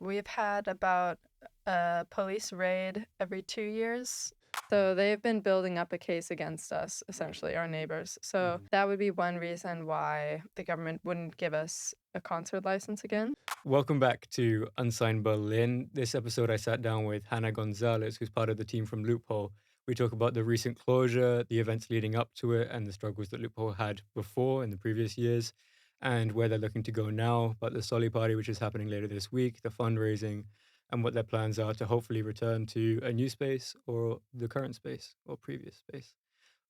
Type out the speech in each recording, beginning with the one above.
We've had about a police raid every 2 years. So they've been building up a case against us, essentially, our neighbors. So that would be one reason why the government wouldn't give us a concert license again. Welcome back to Unsigned Berlin. This episode, I sat down with Hannah Gonzalez, who's part of the team from Loophole. We talk about the recent closure, the events leading up to it, and the struggles that Loophole had before in the previous years, and where they're looking to go now, about the Solly Party, which is happening later this week, the fundraising, and what their plans are to hopefully return to a new space or the current space or previous space.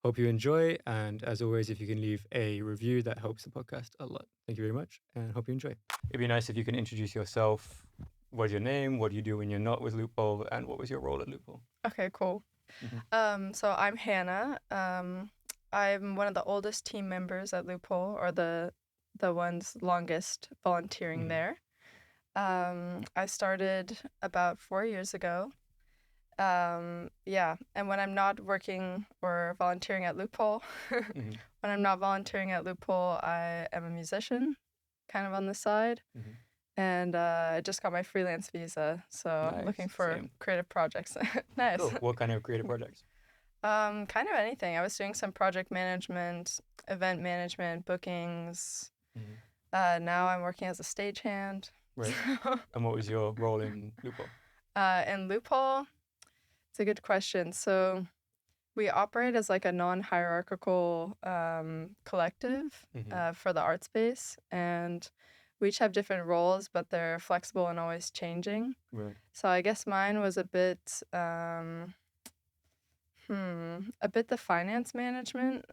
Hope you enjoy, and as always, if you can leave a review, that helps the podcast a lot. Thank you very much, and hope you enjoy. It'd be nice if you can introduce yourself. What's your name? What do you do when you're not with Loophole? And what was your role at Loophole? Okay, cool. So I'm Hannah. I'm one of the oldest team members at Loophole, or the ones longest volunteering there. I started about 4 years ago. And when I'm not working or volunteering at Loophole, when I'm not volunteering at Loophole, I am a musician, kind of on the side. And I just got my freelance visa, so I'm looking for creative projects. Nice. Cool. What kind of creative projects? Kind of anything. I was doing some project management, event management, bookings. Now I'm working as a stagehand. Right. And what was your role in Loophole? In Loophole, it's a good question. So we operate as like a non-hierarchical collective for the art space, and we each have different roles, but they're flexible and always changing. Right. So I guess mine was a bit the finance management.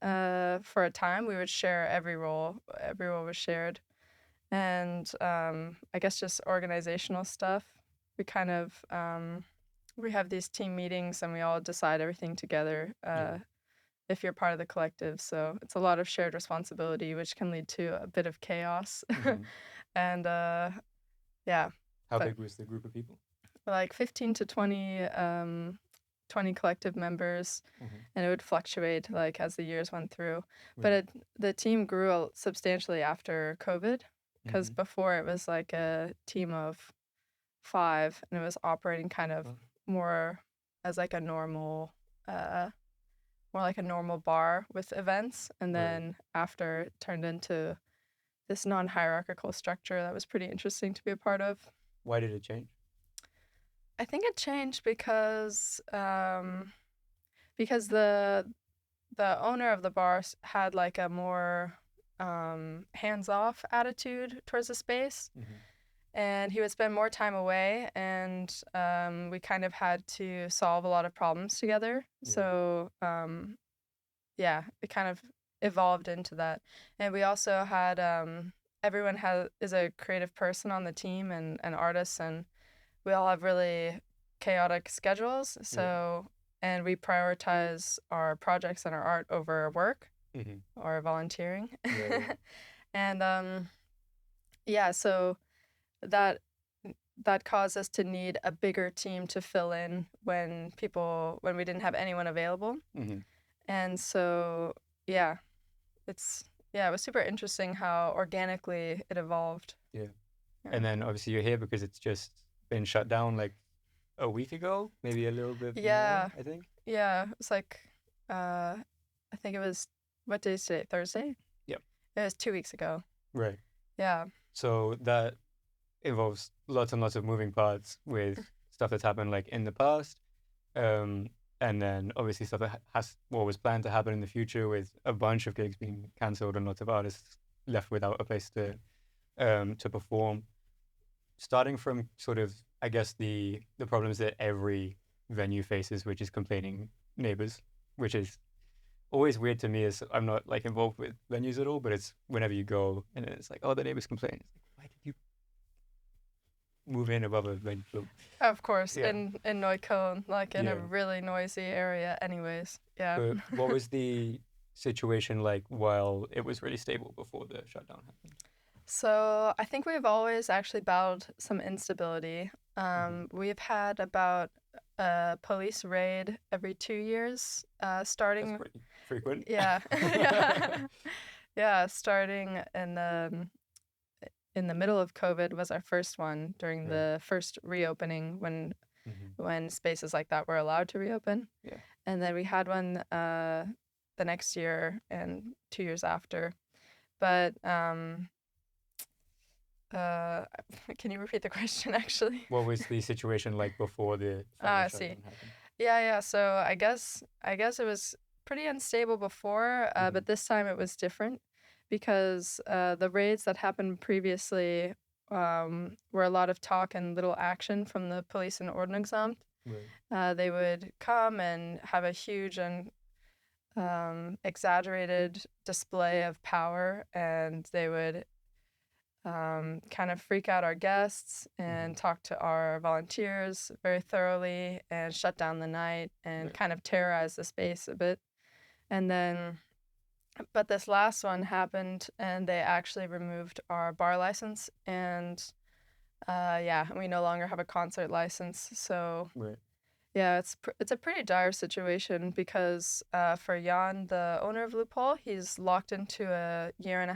For a time, we would share every role. Every role was shared. And I guess just organizational stuff. We kind of, we have these team meetings and we all decide everything together if you're part of the collective. So it's a lot of shared responsibility, which can lead to a bit of chaos. And How big was the group of people? Like 15 to 20 collective members, and it would fluctuate like as the years went through. But the team grew substantially after COVID, because before it was like a team of 5, and it was operating kind of more as like a normal, more like a normal bar with events. And then after it turned into this non-hierarchical structure that was pretty interesting to be a part of. Why did it change? I think it changed because the owner of the bar had like a more hands-off attitude towards the space, and he would spend more time away, and we kind of had to solve a lot of problems together. So it kind of evolved into that. And we also had everyone is a creative person on the team and artists, and we all have really chaotic schedules. So and we prioritize our projects and our art over work or volunteering. And so that caused us to need a bigger team to fill in when we didn't have anyone available. And so it was super interesting how organically it evolved. And then obviously you're here because it's just been shut down like a week ago, maybe a little bit more, I think. It's like I think it was, what day is today? Thursday? Yep. It was 2 weeks ago. Right. Yeah. So that involves lots and lots of moving parts with stuff that's happened like in the past, and then obviously stuff that was planned to happen in the future, with a bunch of gigs being cancelled and lots of artists left without a place to perform. Starting from sort of, I guess, the problems that every venue faces, which is complaining neighbors, which is always weird to me, as I'm not like involved with venues at all, but it's whenever you go and it's like, oh, the neighbors complain. It's like, why did you move in above a venue? Of course, in Neukölln, like in a really noisy area anyways. But what was the situation like while it was really stable before the shutdown happened? So I think we've always actually battled some instability. We've had about a police raid every 2 years, starting... That's pretty frequent. Yeah. Starting in in the middle of COVID was our first one during the first reopening when spaces like that were allowed to reopen. Yeah. And then we had one the next year and 2 years after. But can you repeat the question, actually? What was the situation like before the I final see. shutdown happened? Yeah. So I guess it was pretty unstable before, but this time it was different because the raids that happened previously were a lot of talk and little action from the police and Ordnungsamt. Right. They would come and have a huge and exaggerated display of power, and they would kind of freak out our guests and talk to our volunteers very thoroughly and shut down the night and kind of terrorize the space a bit. And then, but this last one happened and they actually removed our bar license, and we no longer have a concert license. So yeah, it's a pretty dire situation because for Jan, the owner of Loophole, he's locked into a 1.5 year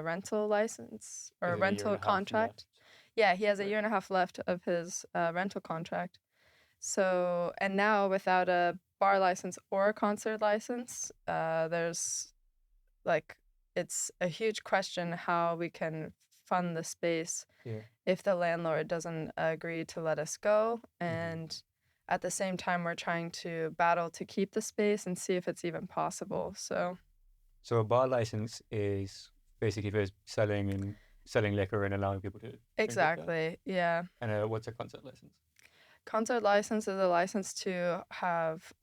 rental license or rental contract. Yeah, he has a 1.5 year left of his rental contract. So, and now without a bar license or a concert license, there's like, it's a huge question how we can fund the space if the landlord doesn't agree to let us go. And at the same time, we're trying to battle to keep the space and see if it's even possible. So a bar license is basically for selling liquor and allowing people to drink it. Exactly, yeah. And what's a concert license? Concert license is a license to have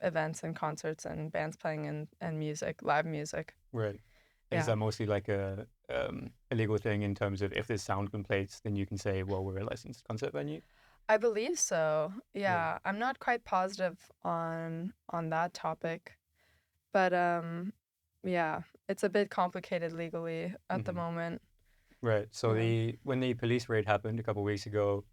events and concerts and bands playing and music, live music. Right. Is that mostly like a legal thing in terms of if there's sound complaints, then you can say, well, we're a licensed concert venue? I believe so. Yeah, I'm not quite positive on that topic, but yeah, it's a bit complicated legally at the moment. Right. So when the police raid happened a couple of weeks ago,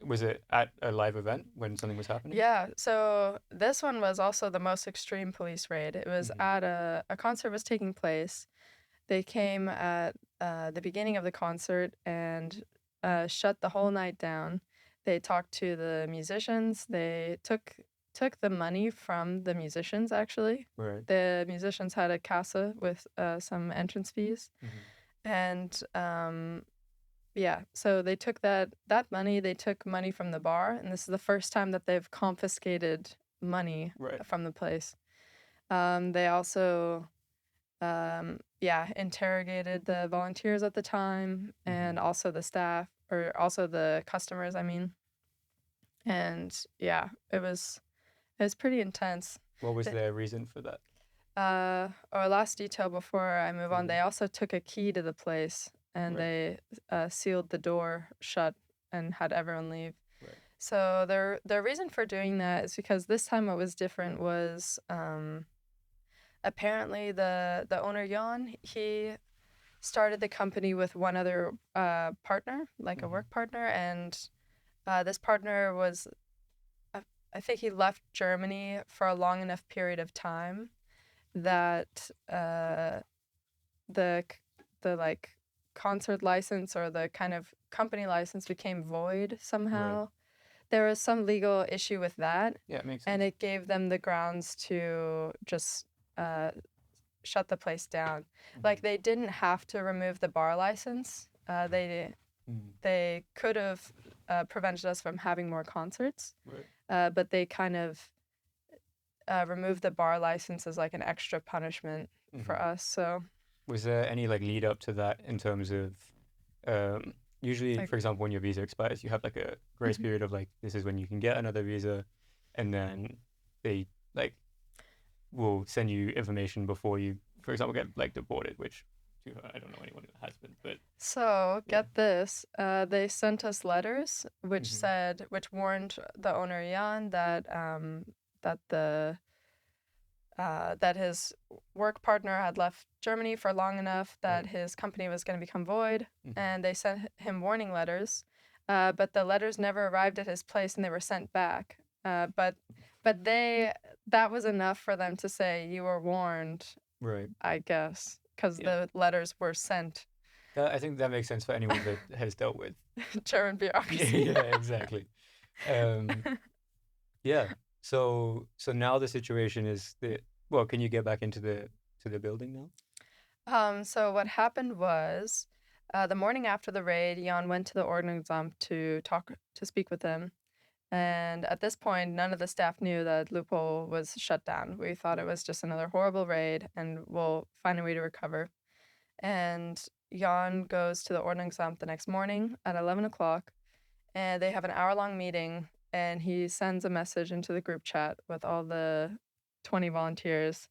was it at a live event when something was happening? Yeah. So this one was also the most extreme police raid. It was at a concert was taking place. They came at the beginning of the concert and shut the whole night down. They talked to the musicians. They took the money from the musicians, actually. Right. The musicians had a casa with some entrance fees. And so they took that money. They took money from the bar, and this is the first time that they've confiscated money from the place. They also interrogated the volunteers at the time and also the staff, or also the customers, I mean. And yeah, it was pretty intense. What was their reason for that? Our last detail before I move on, they also took a key to the place and they sealed the door shut and had everyone leave. So their reason for doing that is because this time what was different was apparently the owner Jan, he started the company with one other partner, like a work partner, and this partner was, I think he left Germany for a long enough period of time that the like concert license or the kind of company license became void somehow. There was some legal issue with that. Yeah, it makes sense. And it gave them the grounds to just shut the place down. Like, they didn't have to remove the bar license. They could have prevented us from having more concerts. But they kind of removed the bar license as like an extra punishment for us. So was there any like lead up to that in terms of usually, like, for example, when your visa expires, you have like a grace period of like, this is when you can get another visa, and then they like will send you information before you, for example, get like deported, which I don't know anyone who has been, but so get this, they sent us letters which which warned the owner Jan that that his work partner had left Germany for long enough that his company was going to become void, and they sent him warning letters, but the letters never arrived at his place and they were sent back. But that was enough for them to say, you were warned, I guess. because the letters were sent. I think that makes sense for anyone that has dealt with German bureaucracy. yeah, exactly. Yeah. So now the situation is well, can you get back into the building now? So what happened was, the morning after the raid, Jan went to the Ordnungsamt to speak with him. And at this point, none of the staff knew that Loophole was shut down. We thought it was just another horrible raid, and we'll find a way to recover. And Jan goes to the Ordnungsamt the next morning at 11 o'clock, and they have an hour-long meeting, and he sends a message into the group chat with all the 20 volunteers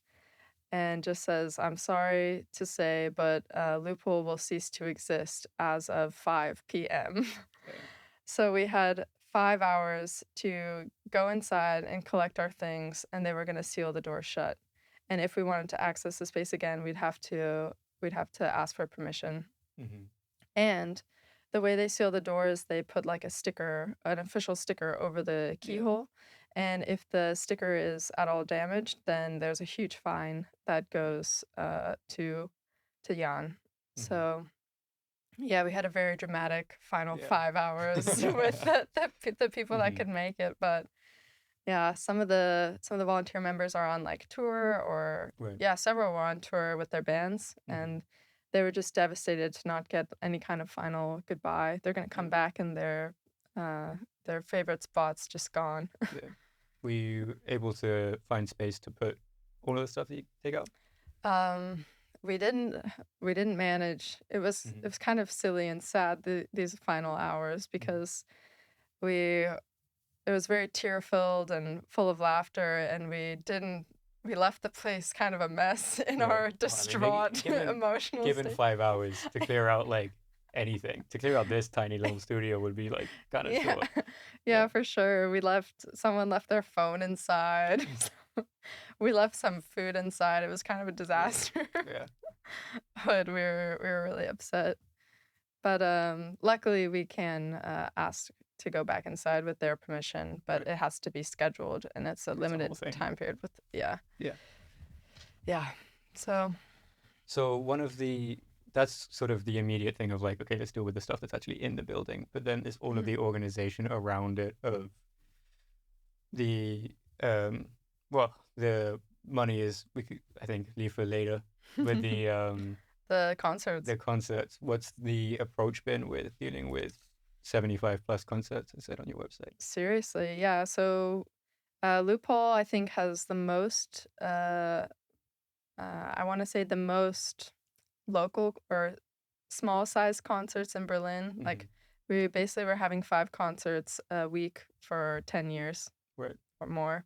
and just says, I'm sorry to say, but Loophole will cease to exist as of 5 p.m. Okay. So we had 5 hours to go inside and collect our things, and they were going to seal the door shut. And if we wanted to access the space again, we'd have to ask for permission. Mm-hmm. And the way they seal the doors, they put like a sticker, an official sticker over the keyhole. And if the sticker is at all damaged, then there's a huge fine that goes to Jan. Mm-hmm. So yeah, we had a very dramatic final 5 hours with the people that could make it. But yeah, some of the volunteer members are on like tour, or several were on tour with their bands, and they were just devastated to not get any kind of final goodbye. They're gonna come back, and their favorite spots just gone. Were you able to find space to put all of the stuff that you take out? We didn't manage. It was kind of silly and sad these final hours, because it was very tear-filled and full of laughter, and we left the place kind of a mess in our distraught emotional given state. 5 hours to clear out like anything, to clear out this tiny little studio would be like kind of short. Yeah, for sure. Someone left their phone inside. We left some food inside. It was kind of a disaster. Yeah. But we were really upset. But luckily we can ask to go back inside with their permission, but it has to be scheduled, and it's a limited time period with So that's sort of the immediate thing of like, okay, let's deal with the stuff that's actually in the building, but then there's all of the organization around it of the the money is, we could, I think, leave for later, but the concerts. What's the approach been with dealing with 75 plus concerts, as said on your website? Seriously, yeah. So Loophole, I think, has the most, I want to say the most local or small size concerts in Berlin. Like, we basically were having 5 concerts a week for 10 years or more.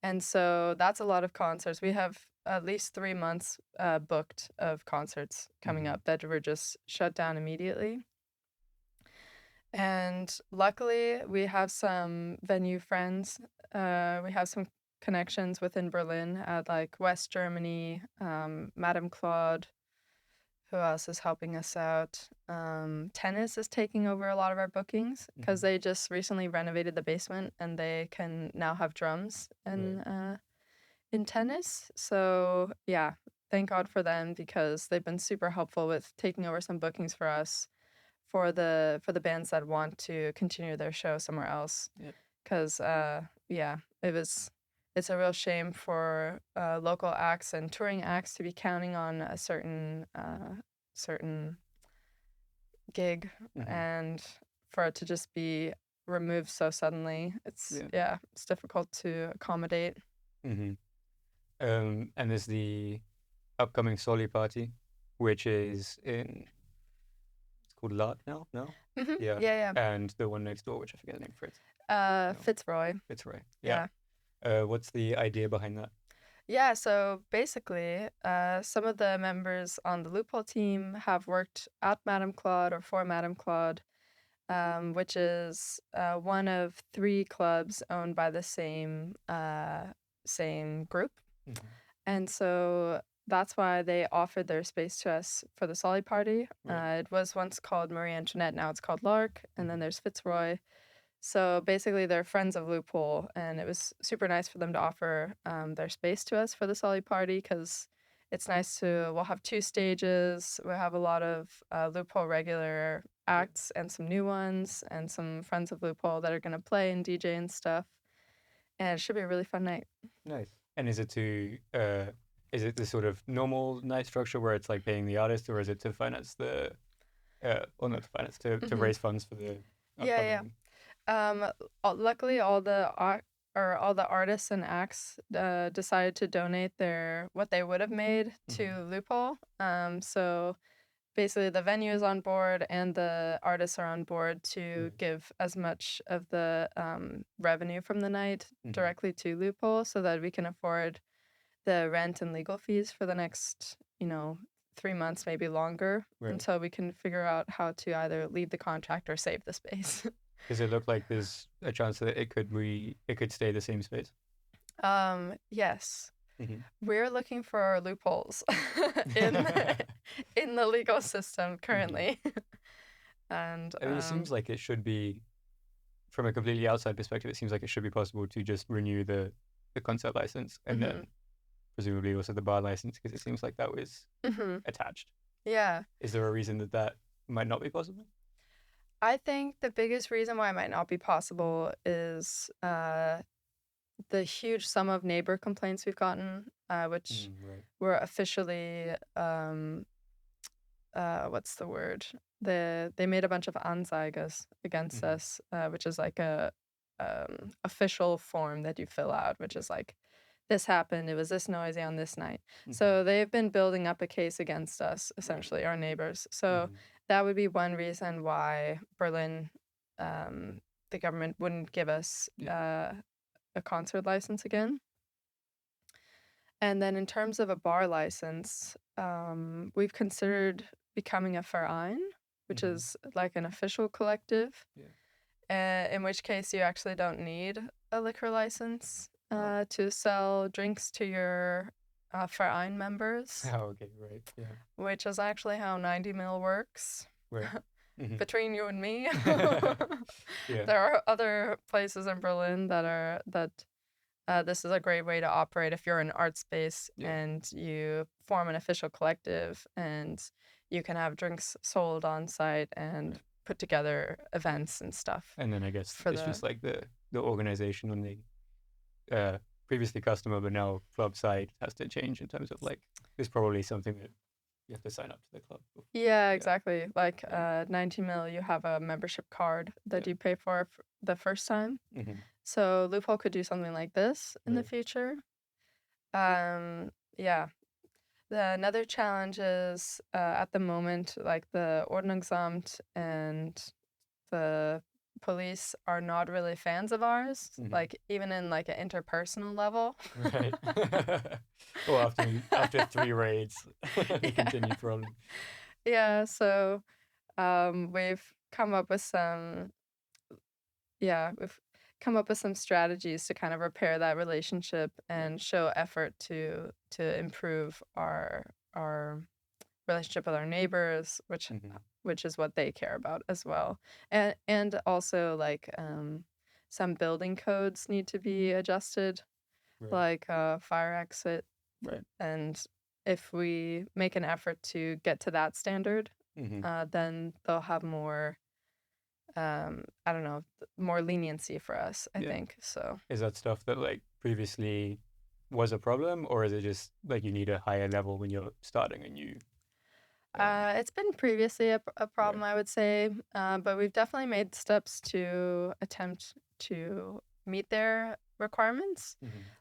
And so that's a lot of concerts. We have at least 3 months booked of concerts coming up that were just shut down immediately. And luckily, we have some venue friends. We have some connections within Berlin at like West Germany, Madame Claude. Who else is helping us out? Tennis is taking over a lot of our bookings because they just recently renovated the basement, and they can now have drums in tennis. So yeah, thank God for them, because they've been super helpful with taking over some bookings for us for the bands that want to continue their show somewhere else. Because it's a real shame for local acts and touring acts to be counting on a certain gig, and for it to just be removed so suddenly. It's difficult to accommodate. And there's the upcoming Soli party, which is it's called Lart now, no? Yeah. And the one next door, which I forget the name, Fitzroy. Yeah. What's the idea behind that? Yeah, so basically, some of the members on the Loophole team have worked at Madame Claude or for Madame Claude, which is one of 3 clubs owned by the same group. And so that's why they offered their space to us for the Soli party. It was once called Marie Antoinette, now it's called Lark, and then there's Fitzroy. So basically, they're friends of Loophole, and it was super nice for them to offer their space to us for the Soli party, because it's nice to, we'll have 2 stages. We'll have a lot of Loophole regular acts and some new ones and some friends of Loophole that are going to play and DJ and stuff. And it should be a really fun night. Nice. And is it the sort of normal night structure where it's like paying the artist, or is it to finance the, not to finance, to raise funds for the upcoming? Luckily, all the artists and acts decided to donate what they would have made to Loophole. So basically, the venue is on board and the artists are on board to give as much of the revenue from the night directly to Loophole, so that we can afford the rent and legal fees for the next, 3 months, maybe longer, until we can figure out how to either leave the contract or save the space. Does it look like there's a chance that it could stay the same space? Yes. We're looking for loopholes in the legal system currently. And I mean, it seems like it should be, from a completely outside perspective, it seems like it should be possible to just renew the concert license and then presumably also the bar license, because it seems like that was attached. Yeah. Is there a reason that might not be possible? I think the biggest reason why it might not be possible is the huge sum of neighbor complaints we've gotten, which were officially, what's the word? They made a bunch of Anzeiges against us, which is like a official form that you fill out, which is like, this happened, it was this noisy on this night. So they've been building up a case against us, essentially, our neighbors. So that would be one reason why Berlin, the government wouldn't give us a concert license again. And then in terms of a bar license, we've considered becoming a Verein, which is like an official collective, in which case you actually don't need a liquor license to sell drinks to your Verein members. Oh, okay, right, yeah. Which is actually how 90 mil works. Right. Between you and me. Yeah. There are other places in Berlin that this is a great way to operate if you're an art space and you form an official collective and you can have drinks sold on site and put together events and stuff. And then I guess it's just like the organization on the previously customer but now club side has to change in terms of like, there's probably something that you have to sign up to the club before. Yeah, exactly. Like 90 mil, you have a membership card that you pay for the first time. So Loophole could do something like this in the future. Yeah. Another challenge is at the moment, like the Ordnungsamt and the police are not really fans of ours, like even in like an interpersonal level. Right. Well, after 3 raids, continued problem. Yeah, so we've come up with some strategies to kind of repair that relationship and show effort to improve our relationship with our neighbors, which is what they care about as well. And also like some building codes need to be adjusted, like fire exit. Right. And if we make an effort to get to that standard, then they'll have more, more leniency for us, I think. So is that stuff that like previously was a problem, or is it just like you need a higher level when you're starting a new? It's been previously a problem, I would say, but we've definitely made steps to attempt to meet their requirements.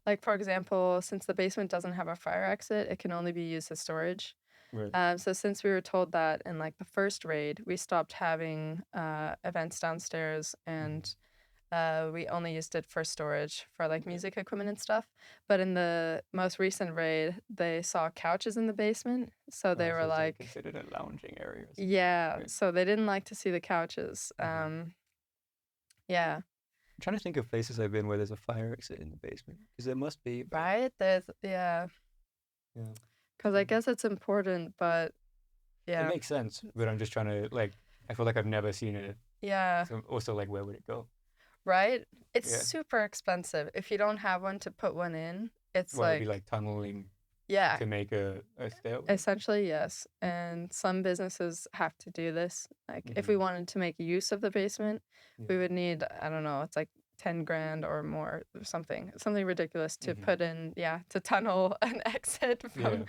Like, for example, since the basement doesn't have a fire exit, it can only be used as storage. Right. So since we were told that in like the first raid, we stopped having events downstairs and we only used it for storage for like music equipment and stuff. But in the most recent raid, they saw couches in the basement. So they were like, considered a lounging area. Yeah. So they didn't like to see the couches. Yeah. I'm trying to think of places I've been where there's a fire exit in the basement, because there must be. Right? Yeah. Because I guess it's important, but it makes sense. But I'm just trying to like, I feel like I've never seen it. Yeah. So also, like, where would it go? Right? It's super expensive. If you don't have one to put one in, it's it'd be like tunneling. Yeah, to make a stairway? essentially, yes. And some businesses have to do this. Like, if we Mhm. wanted to make use of the basement, Yeah. we would need, I don't know, it's like 10 grand or more or something ridiculous to Mhm. put in, to tunnel an exit from.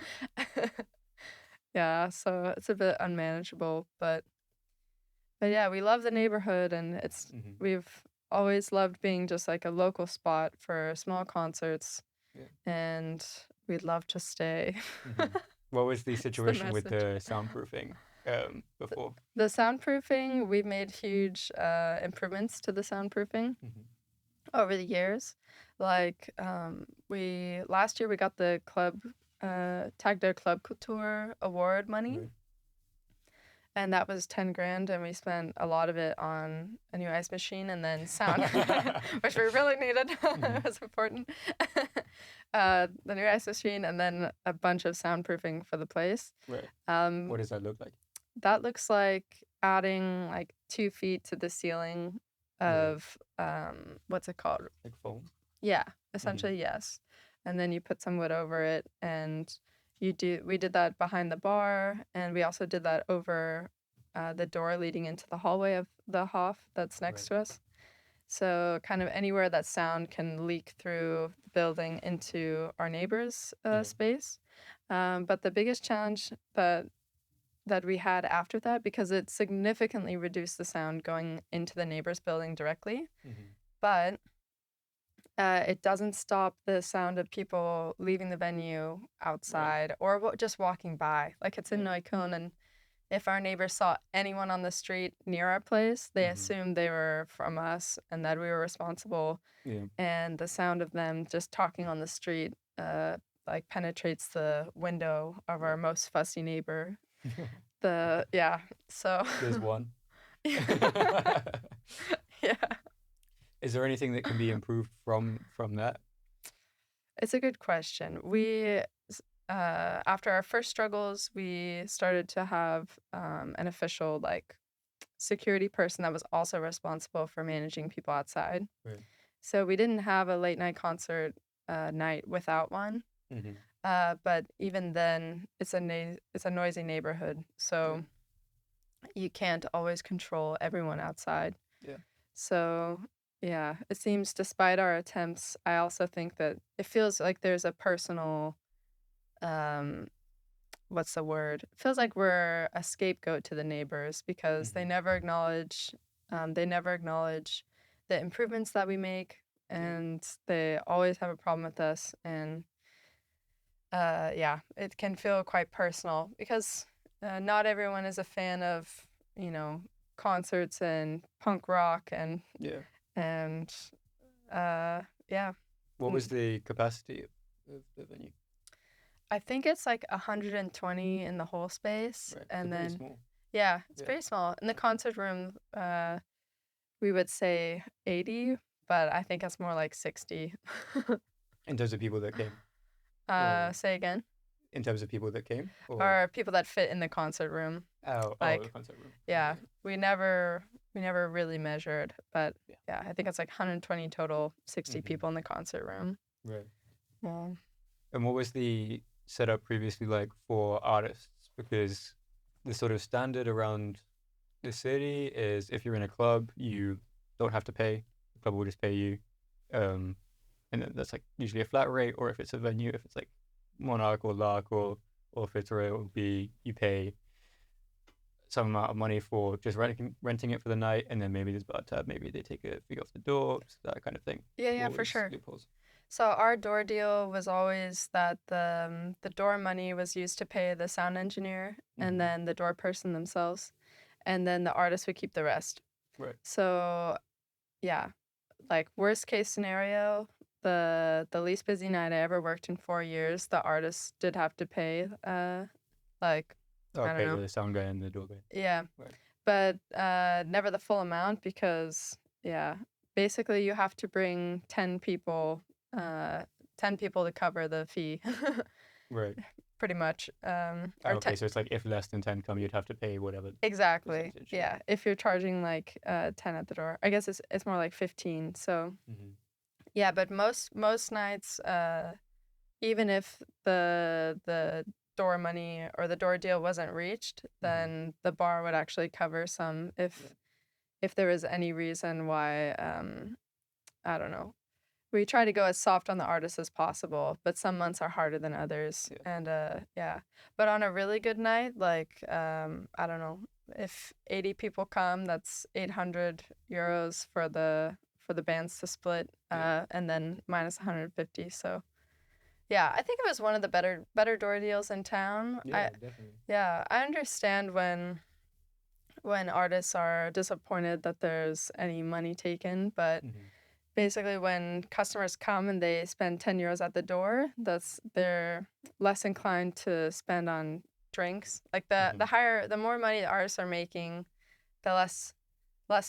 Yeah, so it's a bit unmanageable, but yeah, we love the neighborhood, and Mhm. we've always loved being just like a local spot for small concerts, Yeah. and we'd love to stay. Mhm. What was the It's the situation with message. the soundproofing before? The soundproofing, we've made huge improvements to the soundproofing Mhm. over the years. Like, last year we got the club Tag der Club Couture award money, Right. and that was 10 grand, and we spent a lot of it on a new ice machine and then sound, which we really needed. It was important. The new ice machine and then a bunch of soundproofing for the place. Right. What does that look like? That looks like adding like 2 feet to the ceiling of what's it called? Like foam? Yeah, essentially, yes. And then you put some wood over it, and we did that behind the bar, and we also did that over the door leading into the hallway of the Hof that's next to us. So kind of anywhere that sound can leak through the building into our neighbor's space. But the biggest challenge that we had after that, because it significantly reduced the sound going into the neighbor's building directly, but it doesn't stop the sound of people leaving the venue outside or just walking by. Like, it's in Neukölln, and if our neighbors saw anyone on the street near our place, they assumed they were from us and that we were responsible. Yeah. And the sound of them just talking on the street like penetrates the window of our most fussy neighbor. So There's one. yeah. Is there anything that can be improved from that? It's a good question. We, after our first struggles, we started to have an official like security person that was also responsible for managing people outside. Right. So we didn't have a late night concert night without one. But even then, it's a noisy neighborhood, so you can't always control everyone outside. Yeah. So yeah, it seems despite our attempts, I also think that it feels like there's a personal, what's the word? It feels like we're a scapegoat to the neighbors because they never acknowledge the improvements that we make, and they always have a problem with us. And it can feel quite personal because not everyone is a fan of, concerts and punk rock and What was the capacity of the venue? I think it's like 120 in the whole space, and so then small. It's very small. In the concert room, we would say 80, but I think it's more like 60. In terms of people that came? Say again? In terms of people that came? Or people that fit in the concert room. The concert room. Yeah, we never really measured, but I think it's like 120 total, 60 people in the concert room. Right. Yeah. And what was the setup previously like for artists? Because the sort of standard around the city is if you're in a club, you don't have to pay. The club will just pay you. And then that's like usually a flat rate, or if it's a venue, if it's like Monarch or Lark or Fitter, it will be you pay some amount of money for just renting it for the night, and then maybe there's bar tab, maybe they take a fee off the door, that kind of thing. Yeah, for sure. Loopholes? So our door deal was always that the door money was used to pay the sound engineer and then the door person themselves, and then the artist would keep the rest. Right. So, yeah, like worst case scenario, the least busy night I ever worked in 4 years, the artist did have to pay I don't know. The sound guy and the door guy. Yeah. Right. But never the full amount because, basically you have to bring 10 people to cover the fee. Right. Pretty much. Okay, so it's like if less than 10 come, you'd have to pay whatever. Exactly. Yeah. If you're charging like 10 at the door. I guess it's more like 15. So, yeah, but most nights, even if the door money or the door deal wasn't reached, then the bar would actually cover some if there was any reason why, I don't know. We try to go as soft on the artist as possible, but some months are harder than others. Yeah. And yeah. But on a really good night, like I don't know, if 80 people come, that's 800 euros for the bands to split, and then minus 150. So yeah, I think it was one of the better door deals in town. Yeah, definitely. Yeah, I understand when artists are disappointed that there's any money taken, but basically when customers come and they spend 10 euros at the door, they're less inclined to spend on drinks. Like the more money the artists are making, the less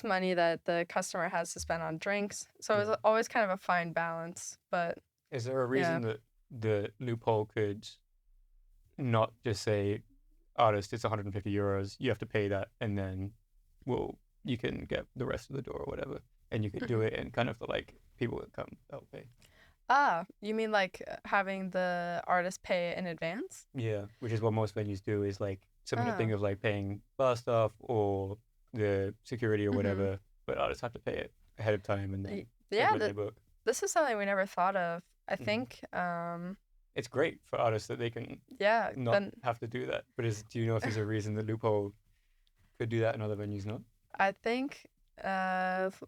money that the customer has to spend on drinks. So it's always kind of a fine balance. But is there a reason that the Loophole could not just say, artist, it's 150 euros, you have to pay that, and then you can get the rest of the door or whatever, and you could do it, and kind of like people would come, they'll pay. You mean like having the artist pay in advance? Yeah, which is what most venues do, is like similar thing of like paying bar staff or the security or whatever, but artists have to pay it ahead of time, and then when they book. This is something we never thought of. I think it's great for artists that they can not have to do that. But do you know if there's a reason that Loophole could do that and other venues not? I think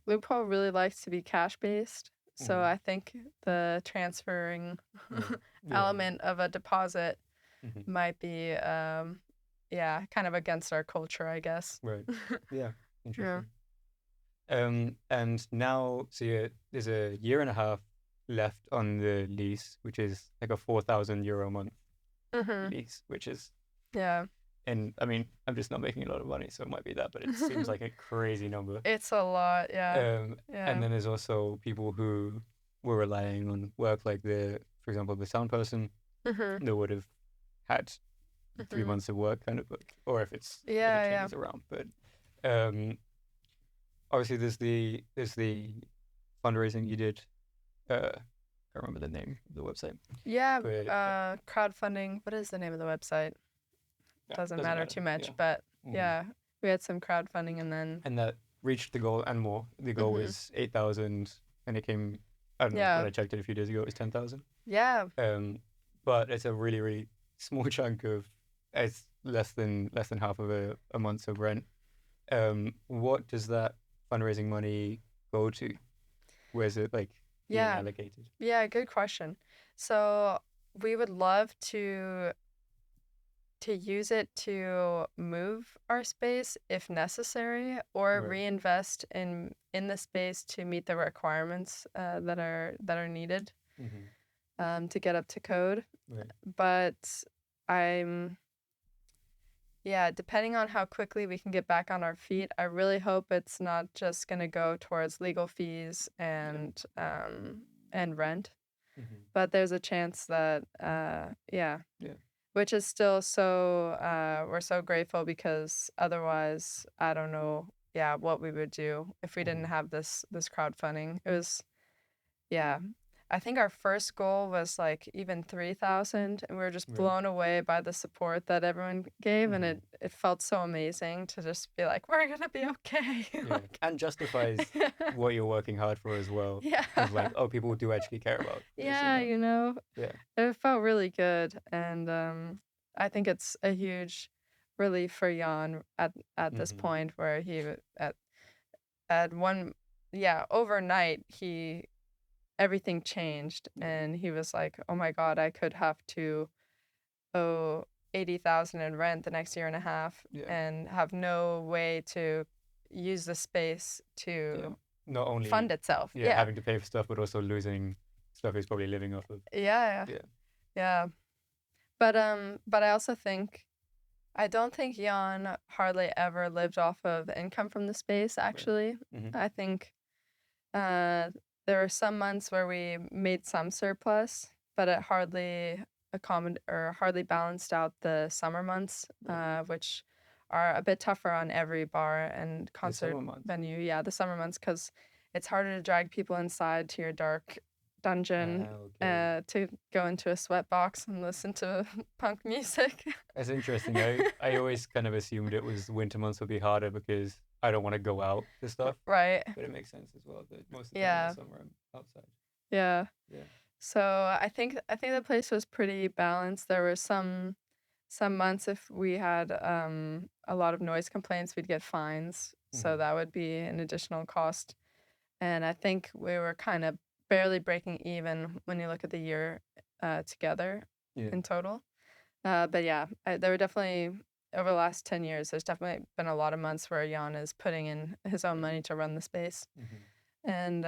Loophole really likes to be cash based. So I think the transferring element of a deposit might be kind of against our culture, I guess. Right. Yeah. Interesting. And now, so there's a year and a half left on the lease, which is like a 4,000 euro a month lease, which is and I mean, I'm just not making a lot of money, so it might be that, but it seems like a crazy number. It's a lot, And then there's also people who were relying on work, like for example, the sound person that would have had 3 months of work, kind of, or if it changes around. But obviously, there's the fundraising you did. I can't remember the name of the website. Yeah, crowdfunding. What is the name of the website? Doesn't matter too much, but we had some crowdfunding, and that reached the goal and more. The goal was 8,000, and it came. I don't know, when I checked it a few days ago, it was 10,000. Yeah. But it's a really, really small chunk of. It's less than half of a month's of rent. What does that fundraising money go to? Where's it being allocated? Yeah, good question. So we would love to use it to move our space if necessary, or reinvest in the space to meet the requirements that are needed to get up to code. But depending on how quickly we can get back on our feet, I really hope it's not just going to go towards legal fees and rent, but there's a chance that which is still so we're so grateful, because otherwise I don't know what we would do if we didn't have this crowdfunding. It was I think our first goal was like even 3,000, and we were just blown away by the support that everyone gave, and it felt so amazing to just be like, we're gonna be okay. And justifies what you're working hard for as well. Of like, oh, people do actually care about this. It felt really good, and I think it's a huge relief for Jan at this point, where he at one overnight everything changed, and he was like, oh my God, I could have to owe 80,000 in rent the next year and a half and have no way to use the space to not only fund itself. Having to pay for stuff, but also losing stuff he's probably living off of. But I also think, I don't think Jan hardly ever lived off of income from the space, actually. I think there were some months where we made some surplus, but it hardly hardly balanced out the summer months, which are a bit tougher on every bar and concert venue. Yeah, the summer months, because it's harder to drag people inside to your dark dungeon to go into a sweatbox and listen to punk music. That's interesting. I always kind of assumed it was winter months would be harder because I don't want to go out to stuff. Right. But it makes sense as well that most of the time in the summer I'm outside. Yeah. So I think the place was pretty balanced. There were some months if we had a lot of noise complaints, we'd get fines. So that would be an additional cost. And I think we were kind of barely breaking even when you look at the year together in total. But yeah, there were definitely, over the last 10 years, there's definitely been a lot of months where Jan is putting in his own money to run the space. And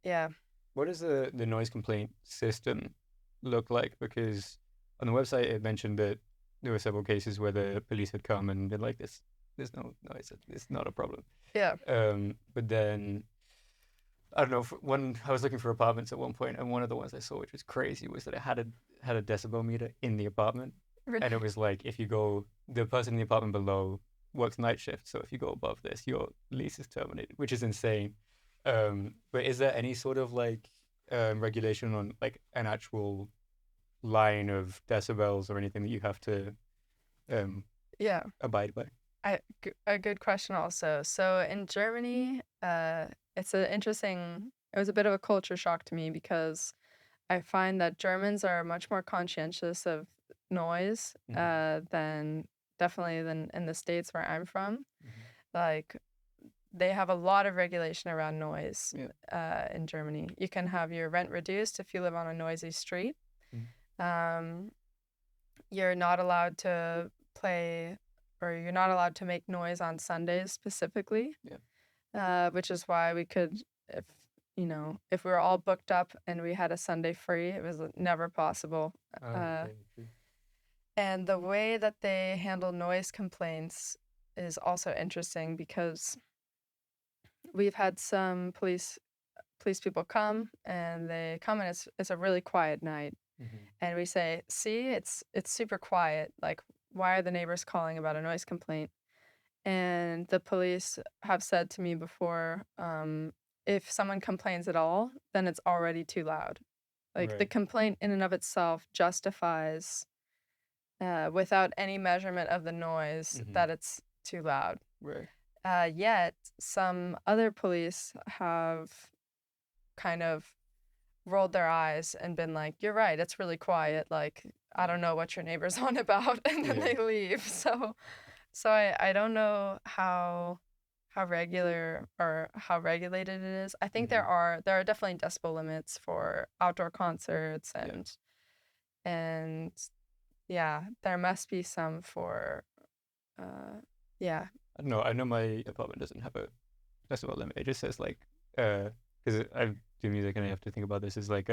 yeah. What does the noise complaint system look like? Because on the website it mentioned that there were several cases where the police had come and been like, there's no noise, it's not a problem. Yeah. But then, I don't know, when I was looking for apartments at one point, and one of the ones I saw, which was crazy, was that it had a decibel meter in the apartment. Really? And it was like, if you go, the person in the apartment below works night shift, so if you go above this, your lease is terminated, which is insane. But is there any sort of like regulation on like an actual line of decibels or anything that you have to abide by? A good question also. So in Germany, it was a bit of a culture shock to me because I find that Germans are much more conscientious of noise than in the States where I'm from. Like, they have a lot of regulation around noise in Germany. You can have your rent reduced if you live on a noisy street. You're not allowed to play, or you're not allowed to make noise on Sundays specifically. Which is why we could, if we were all booked up and we had a Sunday free, it was never possible. And the way that they handle noise complaints is also interesting because we've had some police people come, and they come and it's a really quiet night. And we say, see, it's super quiet. Like, why are the neighbors calling about a noise complaint? And the police have said to me before, if someone complains at all, then it's already too loud. Like, the complaint in and of itself justifies, without any measurement of the noise, that it's too loud. Yet some other police have kind of rolled their eyes and been like, you're right, it's really quiet. Like, I don't know what your neighbor's on about. And then they leave. So I don't know how regular or how regulated it is. I think there are definitely decibel limits for outdoor concerts and there must be some for I don't know. I know my apartment doesn't have a decibel limit. It just says like, because I do music and I have to think about this, is like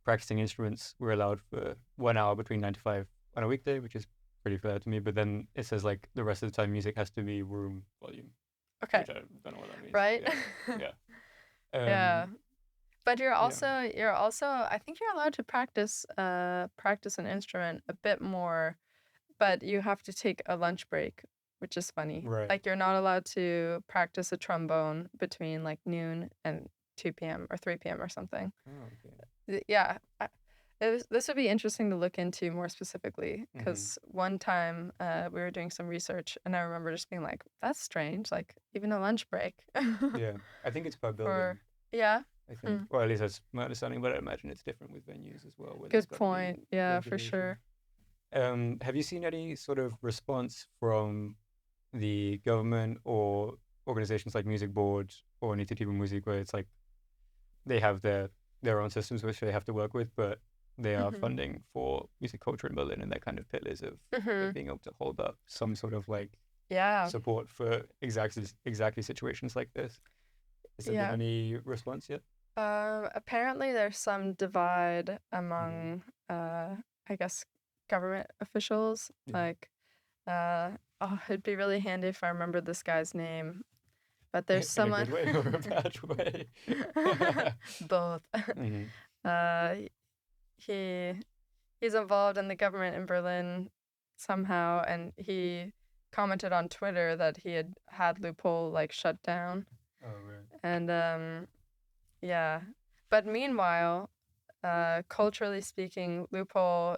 practicing instruments we're allowed for 1 hour between 9 to 5 on a weekday, which is pretty fair to me. But then it says like the rest of the time music has to be room volume. Okay. Which I don't know what that means. Right? Yeah. But you're also I think you're allowed to practice an instrument a bit more, but you have to take a lunch break, which is funny. Right. Like, you're not allowed to practice a trombone between like noon and 2 p.m. or 3 p.m. or something. Oh, okay. Yeah. This would be interesting to look into more specifically, because one time we were doing some research and I remember just being like, that's strange, like even a lunch break. Yeah, I think it's per building. I think, or at least that's my understanding, but I imagine it's different with venues as well. Good point. Yeah, for sure. Have you seen any sort of response from the government or organizations like Music Board or Initiative Musik, where it's like they have their own systems which they have to work with, but they are funding for music culture in Berlin, and they're kind of pillars of being able to hold up some sort of like support for exactly situations like this? Has there been any response yet? Apparently there's some divide among I guess government officials. Like, it'd be really handy if I remember this guy's name, but there's someone. In a good way or a bad way? Both. He's involved in the government in Berlin somehow, and he commented on Twitter that he had Loophole like shut down. Oh, right. And But meanwhile, culturally speaking, Loophole,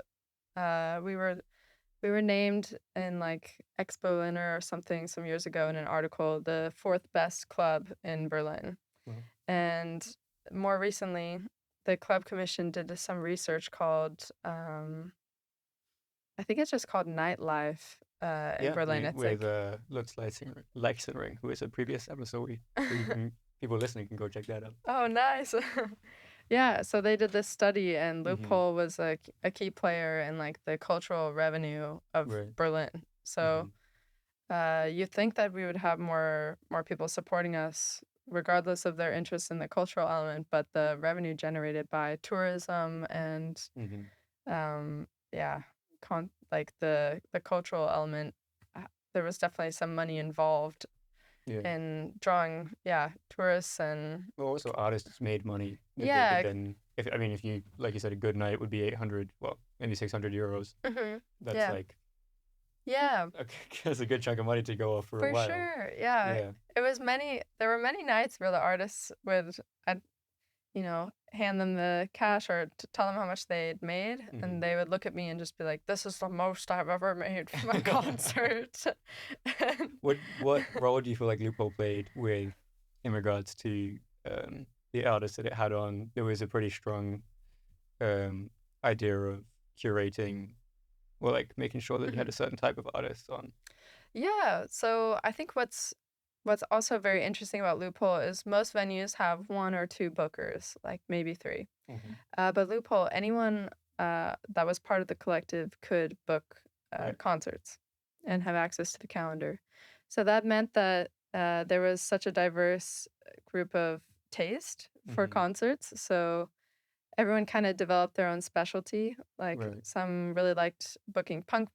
we were named in like Expo Berliner or something some years ago in an article the fourth best club in Berlin. Wow. And more recently, the club commission did some research called, I think it's just called Nightlife in Berlin. It's with Lutz Leitzenring, who is a previous episode. People listening can go check that out. Oh, nice. Yeah, so they did this study, and Loophole was a key player in like the cultural revenue of Berlin. So you'd think that we would have more people supporting us, regardless of their interest in the cultural element, but the revenue generated by tourism and like the cultural element, there was definitely some money involved in drawing tourists and also artists made money. Then if you, like you said, a good night would be 800, well, maybe 600 euros. That's like that's a good chunk of money to go off for a while. For sure. There were many nights where the artists would hand them the cash or tell them how much they'd made, and they would look at me and just be like, "This is the most I've ever made for my concert." What role do you feel like Loophole played in regards to the artists that it had on? There was a pretty strong idea of curating, or like making sure that you had a certain type of artist on. Yeah, so I think what's also very interesting about Loophole is most venues have one or two bookers, like maybe three. But Loophole, anyone that was part of the collective could book concerts and have access to the calendar. So that meant that there was such a diverse group of taste for concerts. So everyone kind of developed their own specialty. Like some really liked booking punk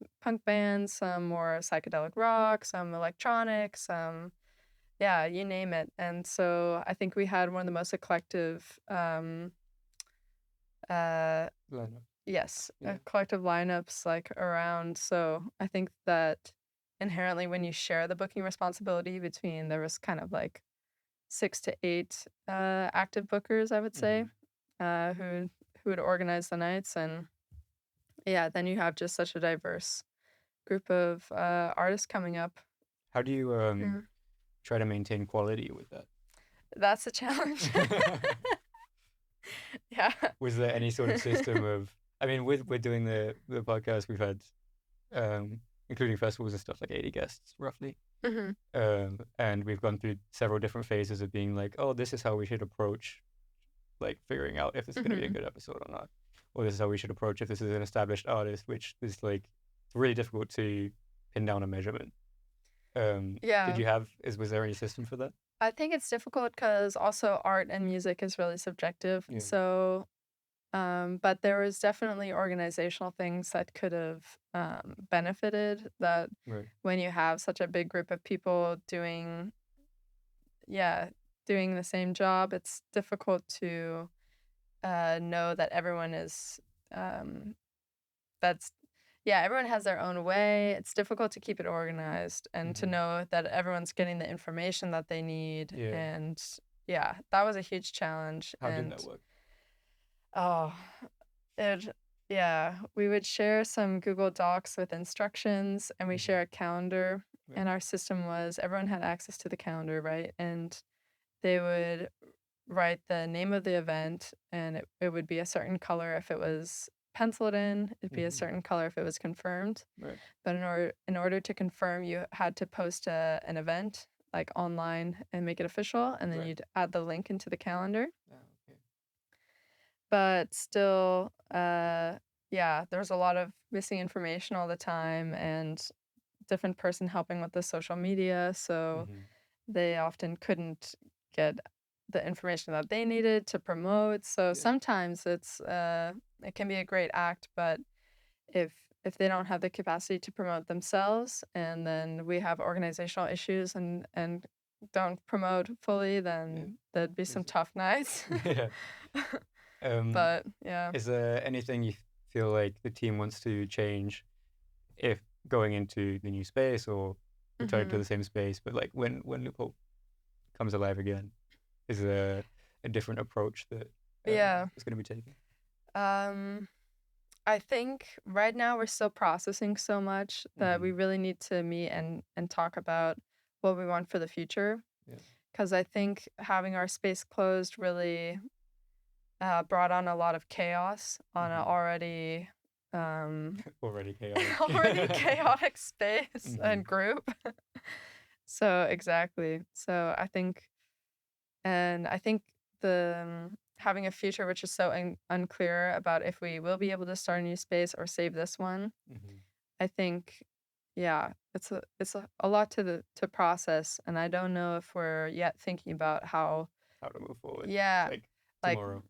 bands, some more psychedelic rock, some electronic, some you name it. And so I think we had one of the most eclectic collective lineups like around. So I think that inherently when you share the booking responsibility between, there was kind of like 6 to 8 active bookers, I would say, who would organize the nights. And then you have just such a diverse group of artists coming up. How do you try to maintain quality with that? That's a challenge. Was there any sort of system of, I mean, we're doing the podcast, we've had, including festivals and stuff, like 80 guests roughly. And we've gone through several different phases of being like, oh, this is how we should approach like figuring out if it's going to be a good episode or not. Or this is how we should approach if this is an established artist, which is like really difficult to pin down a measurement. Was there any system for that? I think it's difficult because also art and music is really subjective. So, but there was definitely organizational things that could have benefited that when you have such a big group of people doing the same job, it's difficult to know that everyone is everyone has their own way. It's difficult to keep it organized and to know that everyone's getting the information that they need. And that was a huge challenge. How did that work? We would share some Google Docs with instructions, and we share a calendar. And our system was everyone had access to the calendar, right? And they would write the name of the event, and it would be a certain color if it was penciled in. It'd be a certain color if it was confirmed. But in order to confirm, you had to post an event like online and make it official, and then you'd add the link into the calendar. But still, there's a lot of missing information all the time, and different person helping with the social media, so they often couldn't get the information that they needed to promote. So sometimes it can be a great act, but if they don't have the capacity to promote themselves, and then we have organizational issues and don't promote fully, then there'd be some tough nights. But is there anything you feel like the team wants to change if going into the new space or returning to the same space, but like when Loophole comes alive again? Is there a different approach that Yeah. it's going to be taking? I think right now we're still processing so much that we Mhm. really need to meet and talk about what we want for the future. Yeah. Because I think having our space closed really brought on a lot of chaos on an Mhm. already Already chaotic. already chaotic space Mhm. and group. So exactly. So I think the having a future which is so unclear about if we will be able to start a new space or save this one. Mhm. I think, yeah, it's a lot to process, and I don't know if we're yet thinking about how, How to move forward? yeah, Like like tomorrow.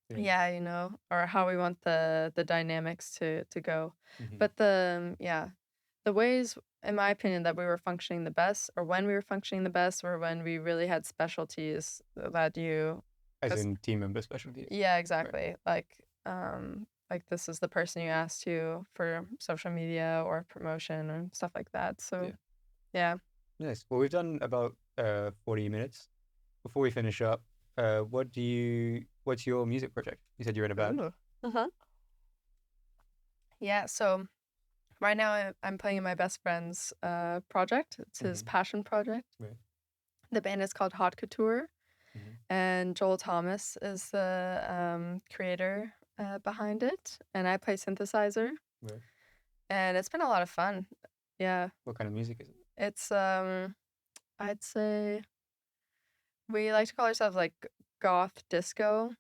yeah, or how we want the dynamics to go. Mhm. But the ways, in my opinion, that we were functioning the best, or when we were functioning the best, were when we really had specialties that you, As 'cause in team member specialties. yeah, Right. exactly. Like this is the person you ask to for social media or promotion and stuff like that. So Yeah. yeah. Nice. Well, we've done about 40 minutes. Before we finish up, what's your music project? You said you're in a band. Ooh. Uh-huh. Yeah, so right now I'm playing in my best friend's project. It's his Mhm. passion project. Right. The band is called Hot Couture, Mhm. and Joel Thomas is the creator behind it, and I play synthesizer, Right. and it's been a lot of fun. Yeah, What kind of music is it? it's I'd say we like to call ourselves like goth disco.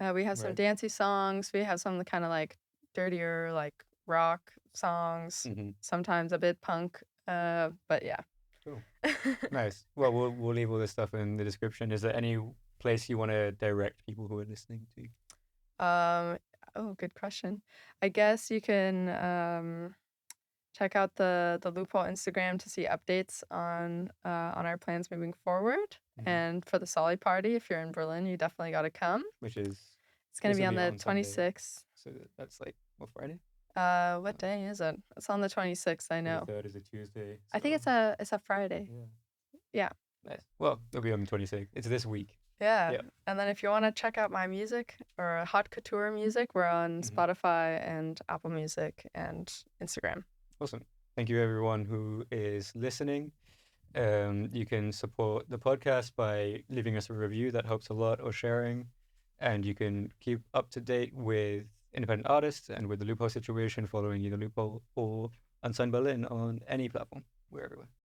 We have some Right. dancey songs. We have some kind of like dirtier like rock songs. Mhm. Sometimes a bit punk. But yeah. Cool. Nice. Well, we'll leave all this stuff in the description. Is there any place you want to direct people who are listening to? Oh, good question. I guess you can check out the Loophole Instagram to see updates on our plans moving forward. Mhm. And for the Solly party, if you're in Berlin, you definitely got to come. Which is It's gonna this be will on be the on Sunday. 26th. So that's like what, Friday? What day is it? It's on the 26th, I know. 23rd is a Tuesday. I think So it's a Friday. yeah. Yeah. Nice. Well, it'll be on the 26th. It's this week. Yeah. Yeah. And then if you want to check out my music or Hot Couture music, we're on Mhm. Spotify and Apple Music and Instagram. Awesome. Thank you, everyone who is listening. You can support the podcast by leaving us a review. That helps a lot, or sharing. And you can keep up to date with independent artists and with the Loophole situation, following either Loophole or Unsigned Berlin on any platform. We're everywhere.